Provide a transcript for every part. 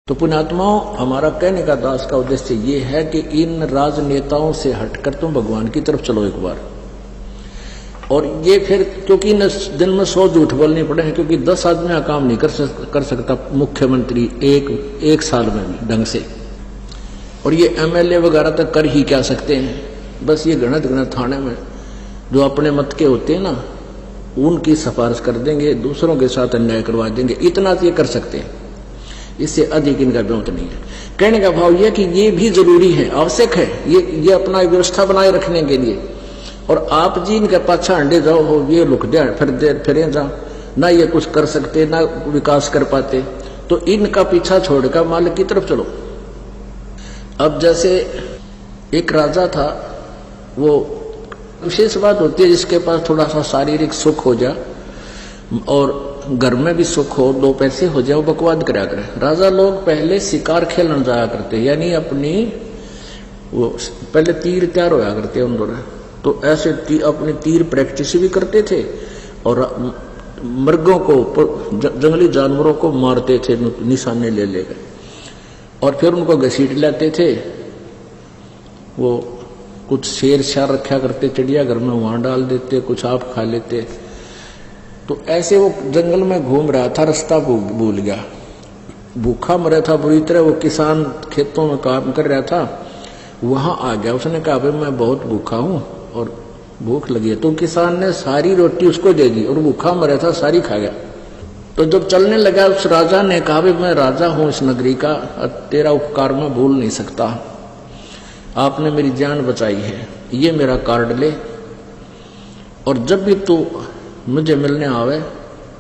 तो पुण्यात्माओं, हमारा कहने का दास का उद्देश्य ये है कि इन राजनेताओं से हटकर तुम भगवान की तरफ चलो एक बार। और ये फिर क्योंकि इन दिन में 100 झूठ बोलने पड़े हैं, क्योंकि 10 आदमी का काम नहीं कर सकता मुख्यमंत्री एक साल में भी ढंग से। और ये एमएलए वगैरह तक कर ही क्या सकते हैं। बस ये गणत थाने में जो अपने मत के होते हैं ना, उनकी सिफारिश कर देंगे, दूसरों के साथ अन्याय करवा देंगे, इतना तो ये कर सकते हैं। इससे अधिक इनका ब्योत नहीं है। कहने का भाव यह कि ये भी जरूरी है, आवश्यक है, ये अपना व्यवस्था बनाए रखने के लिए। और आप जी इनके पाछा अंडे जाओ हो, ये लुक फिरे जाओ ना, ये कुछ कर सकते ना विकास कर पाते, तो इनका पीछा छोड़कर मालिक की तरफ चलो। अब जैसे एक राजा था, वो विशेष बात होती है जिसके पास थोड़ा सा शारीरिक सुख हो जाए और घर में भी सुख हो, 2 पैसे हो जाए, वो बकवाद करा करे। राजा लोग पहले शिकार खेलने जाया करते, यानी अपनी वो पहले तीर तैयार होया करते उन दोनों, तो ऐसे अपनी तीर प्रैक्टिस भी करते थे और मृगों को, जंगली जानवरों को मारते थे निशाने ले लेकर, और फिर उनको घसीट लेते थे। वो कुछ शेर शार रखा करते चिड़िया घर में, वहां डाल देते, कुछ आप खा लेते। तो ऐसे वो जंगल में घूम रहा था, रास्ता भूल गया, भूखा मरा था बुरी तरह। वो किसान खेतों में काम कर रहा था, वहां आ गया। उसने कहा भाई मैं बहुत भूखा हूं और भूख लगी है। तो किसान ने सारी रोटी उसको दे दी और भूखा मरा था, सारी खा गया। तो जब चलने लगा, उस राजा ने कहा भाई मैं राजा हूं इस नगरी का, तेरा उपकार मैं भूल नहीं सकता, आपने मेरी जान बचाई है, ये मेरा कार्ड ले, और जब भी तू मुझे मिलने आवे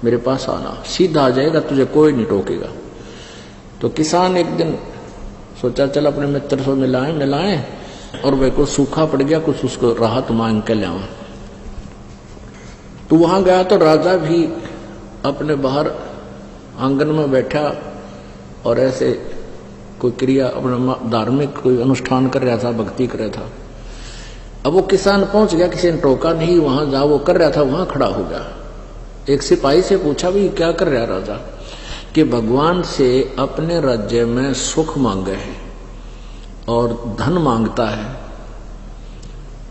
मेरे पास आना, सीधा आ जाएगा, तुझे कोई नहीं टोकेगा। तो किसान एक दिन सोचा चल अपने मित्र से मिलाएं, और वह को सूखा पड़ गया, कुछ उसको राहत मांग के लावा। तो वहां गया तो राजा भी अपने बाहर आंगन में बैठा और ऐसे कोई क्रिया, अपना धार्मिक कोई अनुष्ठान कर रहा था, भक्ति कर रहा था। अब वो किसान पहुंच गया, किसी ने टोका नहीं, वहां जहां वो कर रहा था वहां खड़ा हो गया। एक सिपाही से पूछा भी क्या कर रहा राजा, कि भगवान से अपने राज्य में सुख मांगे है और धन मांगता है।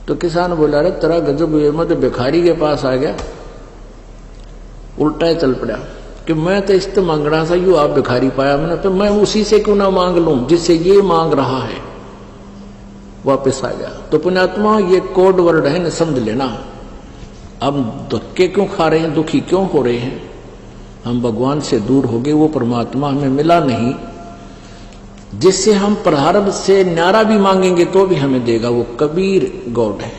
तो किसान बोला अरे तेरा गजब हुए, मैं तो भिखारी के पास आ गया, उल्टा ही चल पड़ा कि मैं तो इस मांग रहा था, यू आप भिखारी पाया मैंने, तो मैं उसी से क्यों ना मांग लूं जिससे ये मांग रहा है। वापस आ गया। तो पुण्यात्मा, ये कोड वर्ड है न, समझ लेना। अब धक्के क्यों खा रहे हैं, दुखी क्यों हो रहे हैं, हम भगवान से दूर हो गए, वो परमात्मा हमें मिला नहीं जिससे हम प्रारब्ध से न्यारा भी मांगेंगे तो भी हमें देगा, वो कबीर गॉड है।